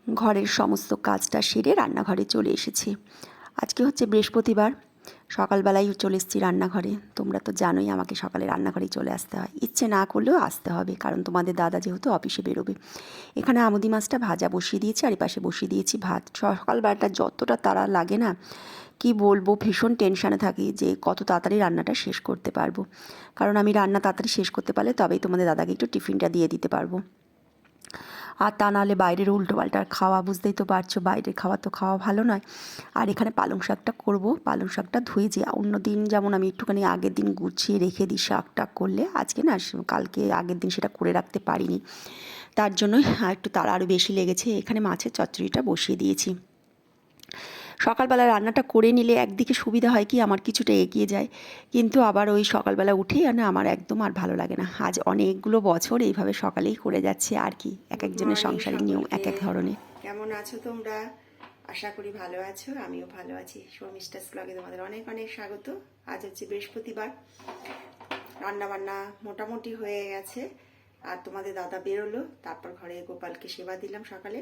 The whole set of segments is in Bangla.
ঘরের সমস্ত কাজটা সেরে রান্নাঘরে চলে এসেছি। আজকে হচ্ছে বৃহস্পতিবার, সকালবেলায় চলে এসেছি রান্নাঘরে। তোমরা তো জানোই আমাকে সকালে রান্নাঘরেই চলে আসতে হয়, ইচ্ছে না করলেও আসতে হবে, কারণ তোমাদের দাদা যেহেতু অফিসে বেরোবে। এখানে আমুদি মাছটা ভাজা বসিয়ে দিয়েছি, আর এপাশে বসিয়ে দিয়েছি ভাত। সকালবেলাটা যতটা তাড়া লাগে না, কি বলবো, ভীষণ টেনশানে থাকি যে কত তাড়াতাড়ি রান্নাটা শেষ করতে পারবো। কারণ আমি রান্না তাড়াতাড়ি শেষ করতে পারলে তবেই তোমাদের দাদাকে একটু টিফিনটা দিয়ে দিতে পারবো। আর তা নাহলে বাইরের উল্টোপাল্টা খাওয়া, বুঝতেই তো পারছো, বাইরের খাওয়া তো খাওয়া ভালো নয়। আর এখানে পালং শাকটা করবো, পালং শাকটা ধুয়ে যে অন্য দিন যেমন আমি একটুখানি আগের দিন গুছিয়ে রেখে দিই শাকটা করলে, আজকে না কালকে আগের দিন সেটা করে রাখতে পারিনি, তার জন্যই একটু তাড়া আরও বেশি লেগেছে। এখানে মাছের চচ্চড়িটা বসিয়ে দিয়েছি। সকালবেলা রান্নাটা করে নিলে একদিকে সুবিধা হয় কি, আমার কিছুটা এগিয়ে যায়, কিন্তু আবার ওই সকালবেলা উঠেই না আমার একদম আর ভালো লাগে না। আজ অনেকগুলো বছর এইভাবে সকালেই করে যাচ্ছে আর কি, এক একজনের সংসারের নিয়ম এক এক ধরনের। কেমন আছো তোমরা? আশা করি ভালো আছো, আমিও ভালো আছি। শর্মিষ্ঠাস ব্লগে তোমাদের অনেক অনেক স্বাগত। আজ হচ্ছে বৃহস্পতিবার, রান্না বান্না মোটামুটি হয়ে গেছে। আর তোমাদের দাদা বেরোলো, তারপর ঘরে গোপালকে সেবা দিলাম সকালে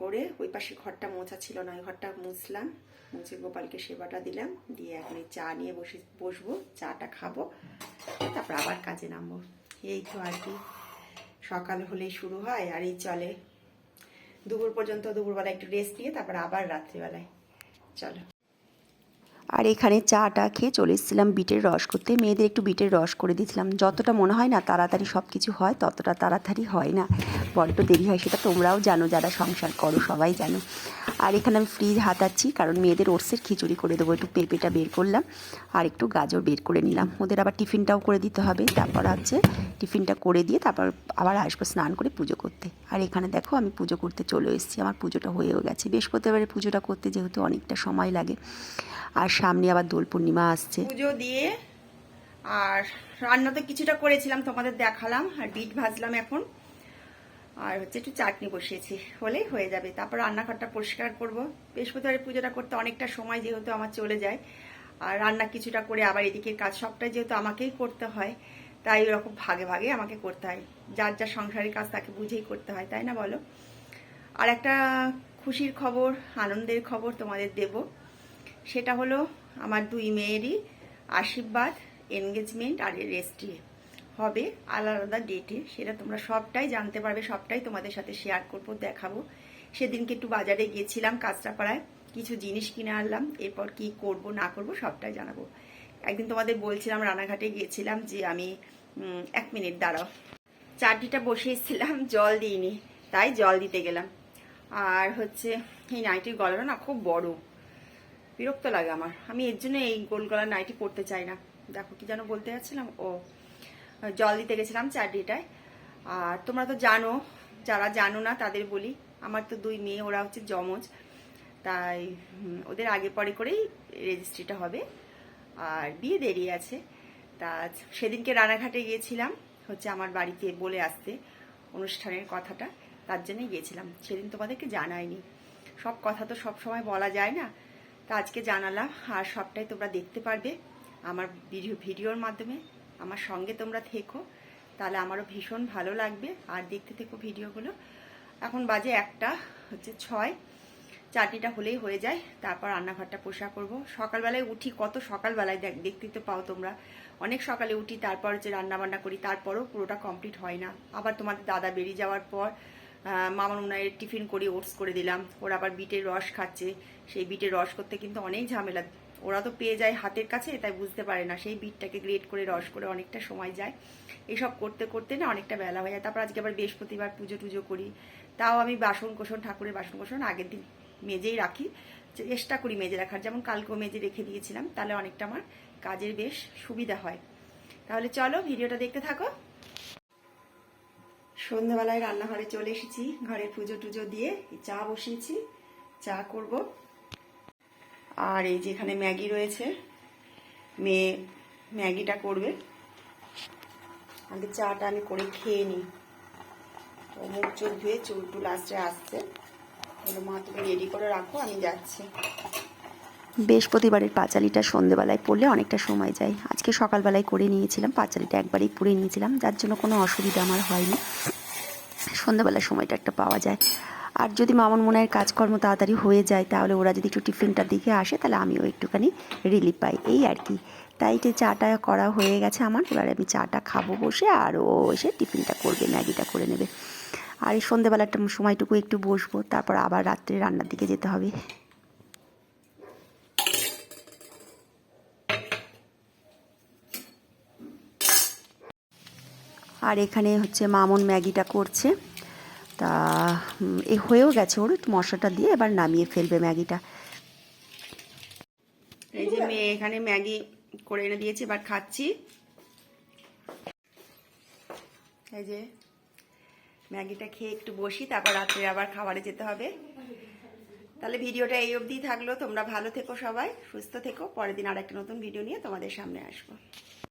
করে। ওই পাশে ঘরটা মোছা ছিল না, ওই ঘরটা মুছলাম, মুছে গোপালকে সেবাটা দিলাম, দিয়ে এখন এই চা নিয়ে বসবো, চাটা খাবো, তারপর আবার কাজে নামবো। এই তো আর কি, সকাল হলেই শুরু হয় আর এই চলে দুপুর পর্যন্ত। দুপুরবেলা একটু রেস্ট নিয়ে তারপর আবার রাত্রিবেলায় চলো। আর এখানে চাটা খেয়ে চলে এসেছিলাম বিটের রস করতে। মেয়েদের একটু বিটের রস করে দিয়েছিলাম। যতটা মনে হয় না তাড়াতাড়ি সব কিছু হয়, ততটা তাড়াতাড়ি হয় না, বড্ড দেরি হয়, সেটা তোমরাও জানো, যারা সংসার করো সবাই জানো। আর এখানে আমি ফ্রিজ হাতাচ্ছি, কারণ মেয়েদের ওটসের খিচুড়ি করে দেবো। একটু পেঁপেটা বের করলাম আর একটু গাজর বের করে নিলাম, ওদের আবার টিফিনটাও করে দিতে হবে। তারপর হচ্ছে টিফিনটা করে দিয়ে তারপর আবার আসবো স্নান করে পুজো করতে। আর এখানে দেখো আমি পুজো করতে চলে এসেছি, আমার পুজোটা হয়েও গেছে। বৃহস্পতিবারে পুজোটা করতে যেহেতু অনেকটা সময় লাগে, আর সামনে আবার দোল পূর্ণিমা আসছে। পুজো দিয়ে আর রান্না তো কিছুটা করেছিলাম, তোমাদের দেখালাম। আর বিট ভাজলাম এখন, আর হচ্ছে একটু চাটনি বসিয়েছি, হলেই হয়ে যাবে। তারপর রান্নাঘরটা পরিষ্কার করব। বৃহস্পতিবারে পুজোটা করতে অনেকটা সময় যেহেতু আমার চলে যায়, আর রান্না কিছুটা করে আবার এদিকের কাজ সবটাই যেহেতু আমাকেই করতে হয়, তাই ওরকম ভাগে ভাগে আমাকে করতে হয়। যার যা সংসারের কাজ তাকে বুঝেই করতে হয়, তাই না বলো? আর একটা খুশির খবর, আনন্দের খবর তোমাদের দেব। সেটা হলো আমার দুই মেয়েরই আশীর্বাদ, এনগেজমেন্ট আর রেজিস্ট্রি হবে আলাদা আলাদা ডেটে। সেটা তোমরা সবটাই জানতে পারবে, সবটাই তোমাদের সাথে শেয়ার করবো, দেখাবো। সেদিনকে একটু বাজারে গিয়েছিলাম কাঁচরাপাড়ায়, কিছু জিনিস কিনে আনলাম। এরপর কি করব না করব সবটাই জানাবো। একদিন তোমাদের বলছিলাম রানাঘাটে গিয়েছিলাম, যে আমি 1 মিনিট দাঁড়াও, চাটনিটা বসিয়েছিলাম, জল দিইনি, তাই জল দিতে গেলাম। আর হচ্ছে এই নাইটির গলাটা না খুব বড়, বিরক্ত লাগে আমার। আমি এর জন্য এই গোল গলার নাইটি পরতে চাই না। দেখো কি যেন বলতে যাচ্ছিলাম, ও জল দিতে গেছিলাম চাটনিটায়। আর তোমরা তো জানো, যারা জানো না তাদের বলি, আমার তো দুই মেয়ে, ওরা হচ্ছে যমজ, তাই ওদের আগে পরে করেই রেজিস্ট্রিটা হবে, আর বিয়ে দেরি আছে। তা সেদিনকে রানাঘাটে গিয়েছিলাম হচ্ছে আমার বাড়িতে বলে আসতে অনুষ্ঠানের কথাটা, তার জন্যই গিয়েছিলাম। সেদিন তোমাদেরকে জানাইনি, সব কথা তো সব সময় বলা যায় না, তা আজকে জানালাম। আর সবটাই তোমরা দেখতে পারবে আমার ভিডিওর মাধ্যমে। আমার সঙ্গে তোমরা থেকো, তাহলে আমারও ভীষণ ভালো লাগবে। আর দেখতে থেকো ভিডিওগুলো। এখন বাজে 1:06, চাটনিটা হলেই হয়ে যায়, তারপর রান্নাঘরটা পোষা করব। সকালবেলায় উঠি, কত সকালবেলায় দেখতে তো পাও তোমরা, অনেক সকালে উঠি, তারপর হচ্ছে রান্না বান্না করি, তারপরও পুরোটা কমপ্লিট হয় না। আবার তোমাদের দাদা বেরিয়ে যাওয়ার পর মামার উনায়ের টিফিন করি, ওটস করে দিলাম, ওরা আবার বিটের রস খাচ্ছে। সেই বিটের রস করতে কিন্তু অনেক ঝামেলা, ওরা তো পেয়ে যায় হাতের কাছে, তাই বুঝতে পারে না। সেই বিটটাকে গ্রেট করে রস করে অনেকটা সময় যায়, এসব করতে করতে না অনেকটা বেলা হয়ে যায়। তারপর আজকে আবার বৃহস্পতিবার পুজো টুজো করি, তাও আমি বাসন কোসন, ঠাকুরের বাসন কোসন আগের দিন মেজেই রাখি, চেষ্টা করি মেজে রাখার। যেমন কালকেও মেজে রেখে দিয়েছিলাম, তাহলে অনেকটা আমার কাজের বেশ সুবিধা হয়। তাহলে চলো ভিডিওটা দেখতে থাকো। সন্ধ্যাবেলায় রান্নাঘরে চলে এসেছি, ঘরে পুজো টুজো দিয়ে চা বসিয়েছি, চা করব। আর এই যে এখানে ম্যাগি রয়েছে, মেয়ে ম্যাগিটা করবে, আগে চাটা আমি করে খেয়ে নিই। তো মুখ চোখ ধুয়ে চুল টুল আসছে আসছে, মা তুমি রেডি করে রাখো, আমি যাচ্ছি। বৃহস্পতিবারের পাঁচালিটা সন্ধেবেলায় পড়লে অনেকটা সময় যায়। আজকে সকালবেলায় করে নিয়েছিলাম, পাঁচালিটা একবারেই পড়ে নিয়েছিলাম, যার জন্য কোনো অসুবিধা আমার হয়নি, সন্ধ্যাবেলার সময়টা একটা পাওয়া যায়। আর যদি মামুন মনের কাজকর্ম তাড়াতাড়ি হয়ে যায় তাহলে ওরা যদি একটু টিফিনটার দিকে আসে তাহলে আমিও একটুখানি রিলিফ পাই, এই আর কি। তাই যে চাটা করা হয়ে গেছে আমার, এবার আমি চাটা খাবো বসে, আর ও এসে টিফিনটা করবে, ম্যাগিটা করে নেবে। আর এই সন্ধেবেলাটা সময়টুকু একটু বসবো, তারপর আবার রাত্রে রান্নার দিকে যেতে হবে। আর এখানে হচ্ছে মামুন ম্যাগিটা করছে, তা এ হয়েও গেছে ওর, একটু মশলাটা দিয়ে এবার নামিয়ে ফেলবে ম্যাগিটা। এই যে মেয়ে এখানে ম্যাগি করে এনে দিয়েছে, এবার খাচ্ছি। এই যে ম্যাগিটা খেয়ে একটু বসি, তারপর রাত্রে আবার খাবারে যেতে হবে। তাহলে ভিডিওটা এই অবধি থাকলো। তোমরা ভালো থেকো, সবাই সুস্থ থেকো। পরের দিন আর একটা নতুন ভিডিও নিয়ে তোমাদের সামনে আসবো।